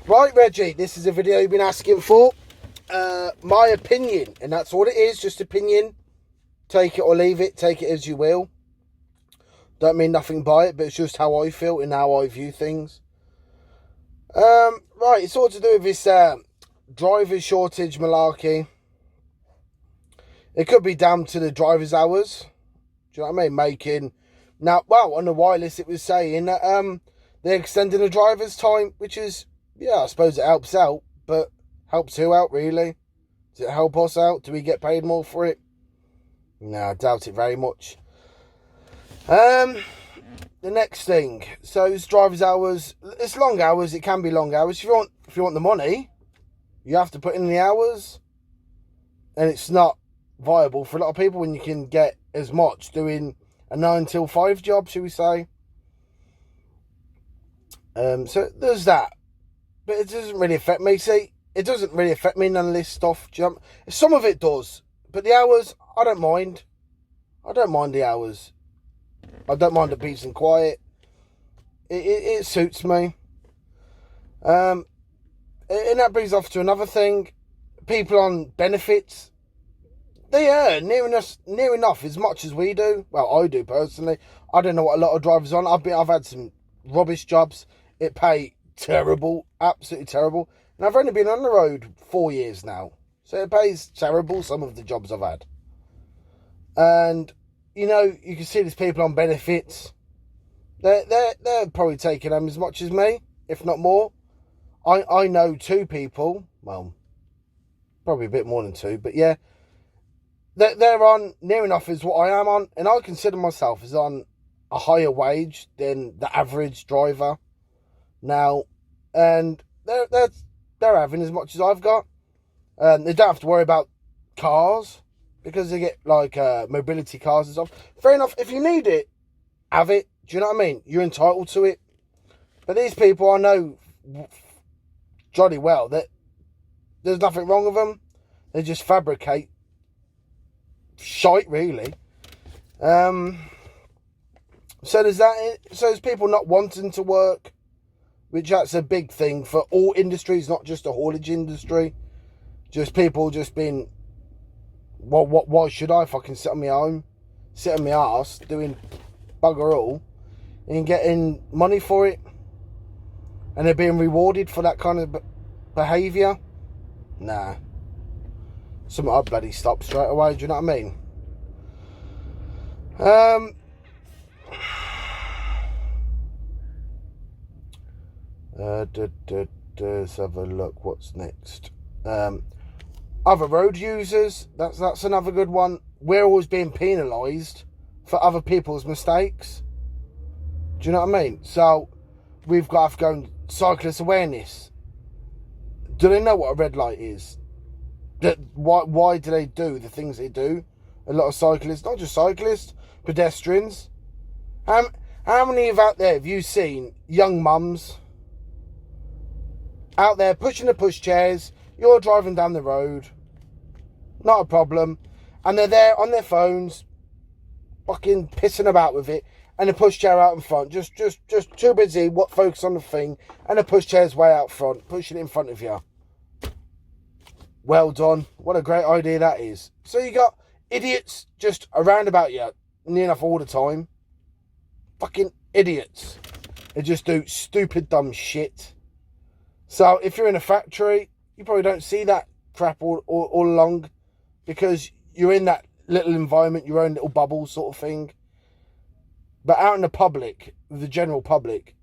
Right, Reggie, this is a video you've been asking for. My opinion, and that's all it is, just opinion. Take it or leave it, take it as you will. Don't mean nothing by it, but it's just how I feel and how I view things. Right, it's all to do with this driver shortage malarkey. It could be down to the driver's hours. Do you know what I mean? On the wireless it was saying that they're extending the driver's time, which is, yeah, I suppose it helps out, but helps who out, really? Does it help us out? Do we get paid more for it? No, I doubt it very much. The next thing, so it's driver's hours. It's long hours. It can be long hours. If you want the money, you have to put in the hours, and it's not viable for a lot of people when you can get as much doing a 9 till 5 job, shall we say. So there's that, but it doesn't really affect me. See, it doesn't really affect me, none of this stuff. Some of it does, but the hours, I don't mind. I don't mind the hours. I don't mind the peace and quiet. It suits me. And that brings off to another thing. People on benefits, they earn near enough as much as we do. Well, I do personally. I don't know what a lot of drivers on. I've had some rubbish jobs. It pay terrible, absolutely terrible. And I've only been on the road 4 years now, so it pays terrible. Some of the jobs I've had, and you can see these people on benefits. They're probably taking home as much as me, if not more. I know 2 people. Well, probably a bit more than 2, but yeah. They're on near enough as what I am on, and I consider myself as on a higher wage than the average driver now, and they're having as much as I've got. They don't have to worry about cars because they get like mobility cars and stuff. Fair enough, if you need it, have it. Do you know what I mean? You're entitled to it. But these people, I know jolly well that there's nothing wrong with them. They just fabricate shite, really. So there's that. So there's people not wanting to work, which that's a big thing for all industries, not just the haulage industry. Just people just being, well, why should I fucking sit on my home, sit on my arse, doing bugger all, and getting money for it, and they're being rewarded for that kind of behaviour? Nah. Something I'd bloody stop straight away, do you know what I mean? Let's have a look. What's next? Other road users. That's another good one. We're always being penalised for other people's mistakes. Do you know what I mean? So we've got to go and cyclist awareness. Do they know what a red light is? Why do they do the things they do? A lot of cyclists, not just cyclists, pedestrians. How many of out there have you seen young mums out there pushing the pushchairs? You're driving down the road, not a problem, and they're there on their phones, fucking pissing about with it, and the pushchair out in front, just too busy, focus on the thing, and the pushchair's way out front, pushing it in front of you. Well done. What a great idea that is. So you got idiots just around about you, near enough all the time. Fucking idiots. They just do stupid, dumb shit. So if you're in a factory, you probably don't see that crap all along, because you're in that little environment, your own little bubble sort of thing. But out in the public, the general public,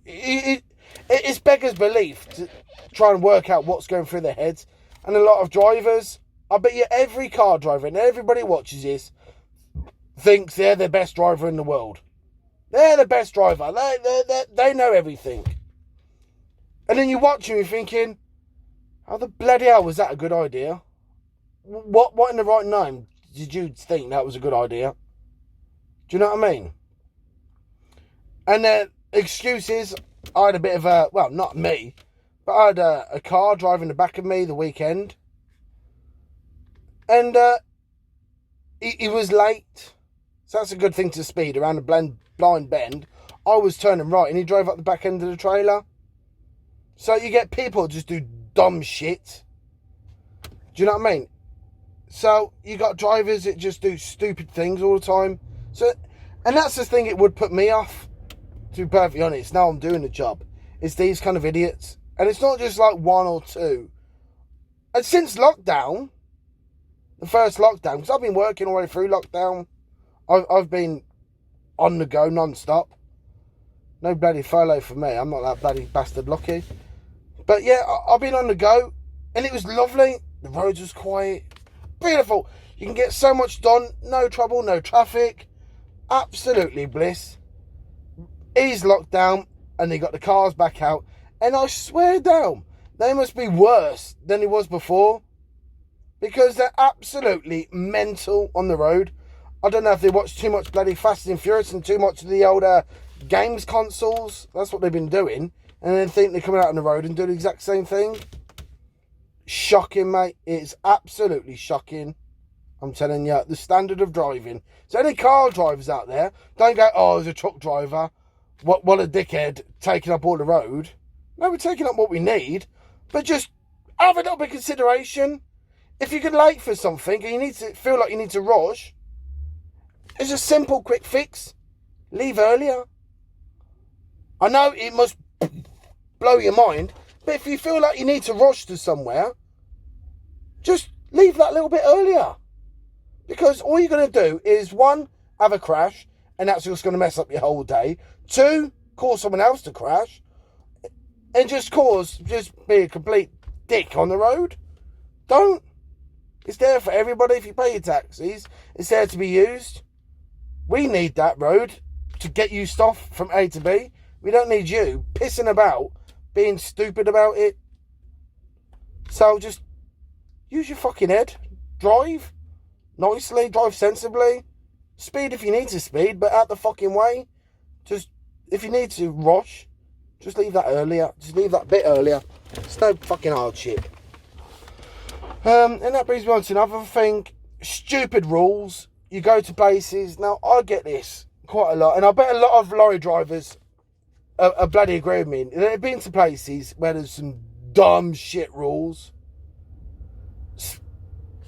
it's beggars belief to try and work out what's going through their heads. And a lot of drivers, I bet you every car driver, and everybody watches this, thinks they're the best driver in the world. They're the best driver. They know everything. And then you watch them, you're thinking, how the bloody hell was that a good idea? What in the right name did you think that was a good idea? Do you know what I mean? And then excuses. I had a bit of a, well, not me, but I had a car driving the back of me the weekend. And he was late. So that's a good thing to speed around a blind bend. I was turning right and he drove up the back end of the trailer. So you get people who just do dumb shit. Do you know what I mean? So you got drivers that just do stupid things all the time. So, and that's the thing it would put me off, to be perfectly honest. Now I'm doing the job. It's these kind of idiots. And it's not just like one or two. And since lockdown, the first lockdown, because I've been working all the way through lockdown, I've been on the go non-stop. No bloody furlough for me. I'm not that bloody bastard lucky. But yeah, I've been on the go, and it was lovely. The roads was quiet. Beautiful. You can get so much done. No trouble, no traffic. Absolutely bliss. Ease lockdown, and they got the cars back out. And I swear down, they must be worse than it was before. Because they're absolutely mental on the road. I don't know if they watch too much bloody Fast and Furious and too much of the older games consoles. That's what they've been doing. And then think they're coming out on the road and doing the exact same thing. Shocking, mate. It's absolutely shocking. I'm telling you, the standard of driving. So any car drivers out there, don't go, oh, there's a truck driver. What a dickhead, taking up all the road. No, we're taking up what we need. But just have a little bit of consideration. If you get late for something and you need to feel like you need to rush, it's a simple, quick fix. Leave earlier. I know it must blow your mind, but if you feel like you need to rush to somewhere, just leave that little bit earlier. Because all you're going to do is, one, have a crash, and that's just going to mess up your whole day. Two, cause someone else to crash, and just be a complete dick on the road. Don't. It's there for everybody. If you pay your taxis, it's there to be used. We need that road to get you stuff from A to B. We don't need you pissing about, being stupid about it. So just use your fucking head. Drive nicely, drive sensibly. Speed if you need to speed, but out the fucking way. Just, if you need to rush, just leave that earlier. Just leave that bit earlier. It's no fucking hardship. And that brings me on to another thing. Stupid rules. You go to places. Now, I get this quite a lot. And I bet a lot of lorry drivers are bloody agree with me. They've been to places where there's some dumb shit rules.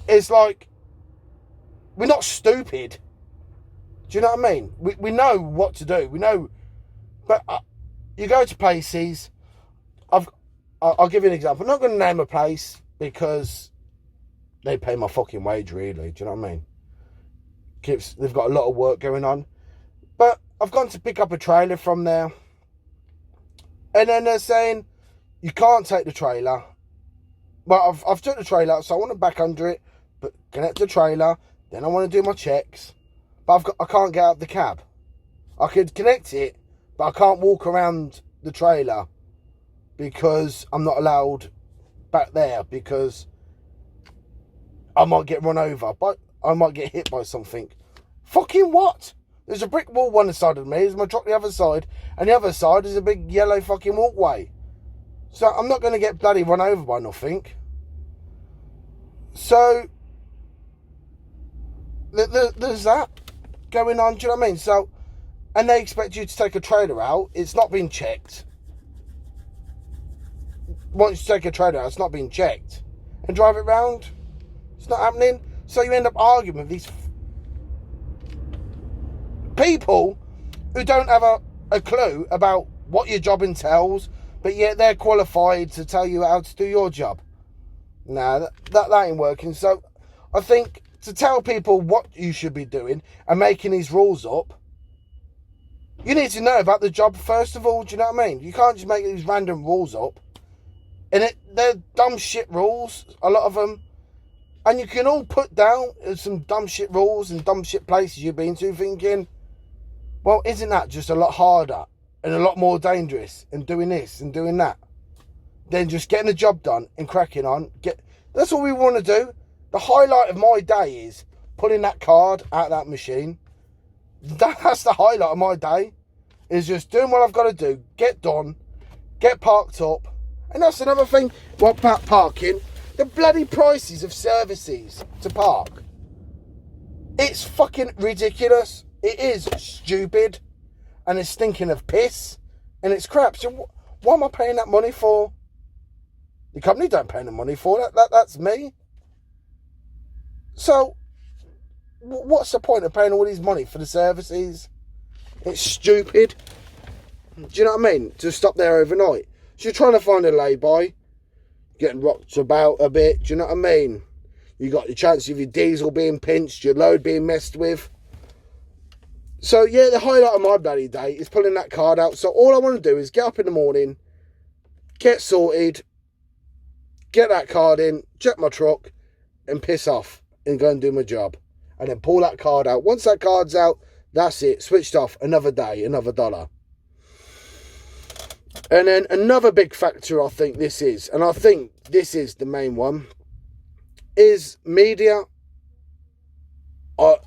It's like, we're not stupid. Do you know what I mean? We know what to do. We know. But you go to places. I'll give you an example. I'm not going to name a place because they pay my fucking wage, really. Do you know what I mean? They've got a lot of work going on. But I've gone to pick up a trailer from there. And then they're saying, you can't take the trailer. Well, I've took the trailer, so I want to back under it. But connect the trailer. Then I want to do my checks. But I can't get out of the cab. I could connect it, but I can't walk around the trailer. Because I'm not allowed back there. Because I might get run over. But I might get hit by something. Fucking what? There's a brick wall one side of me. There's my truck the other side. And the other side is a big yellow fucking walkway. So I'm not going to get bloody run over by nothing. So there's that going on. Do you know what I mean? So, and they expect you to take a trailer out. It's not been checked. Once you take a trailer out, it's not being checked. And drive it round. It's not happening. So you end up arguing with these people who don't have a clue about what your job entails, but yet they're qualified to tell you how to do your job. Nah, that ain't working. So I think to tell people what you should be doing and making these rules up, you need to know about the job first of all. Do you know what I mean? You can't just make these random rules up. And they're dumb shit rules, a lot of them. And you can all put down some dumb shit rules and dumb shit places you've been to thinking, well, isn't that just a lot harder and a lot more dangerous and doing this and doing that than just getting the job done and cracking on? That's all we want to do. The highlight of my day is pulling that card out of that machine. That's the highlight of my day, is just doing what I've got to do, get done, get parked up. And that's another thing, what about parking? The bloody prices of services to park. It's fucking ridiculous. It is stupid. And it's stinking of piss. And it's crap. So what am I paying that money for? The company don't pay the money for that. That's me. So, what's the point of paying all these money for the services? It's stupid. Do you know what I mean? To stop there overnight. So you're trying to find a lay-by, getting rocked about a bit. Do you know what I mean? You got the chance of your diesel being pinched, your load being messed with. So yeah, the highlight of my bloody day is pulling that card out. So all I want to do is get up in the morning, get sorted, get that card in, check my truck, and piss off and go and do my job. And then pull that card out. Once that card's out, that's it. Switched off. Another day, another dollar. And then another big factor I think this is, and I think this is the main one, is media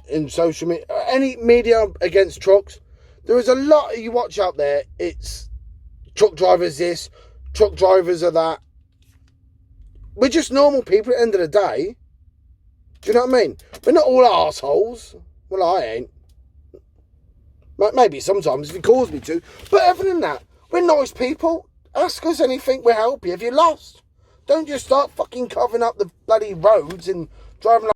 in social media. Any media against trucks. There is a lot you watch out there. It's truck drivers this, truck drivers are that. We're just normal people at the end of the day. Do you know what I mean? We're not all arseholes. Well, I ain't. Maybe sometimes if he calls me to. But other than that, we're nice people. Ask us anything, we'll help you. If you're lost, don't just start fucking covering up the bloody roads and driving like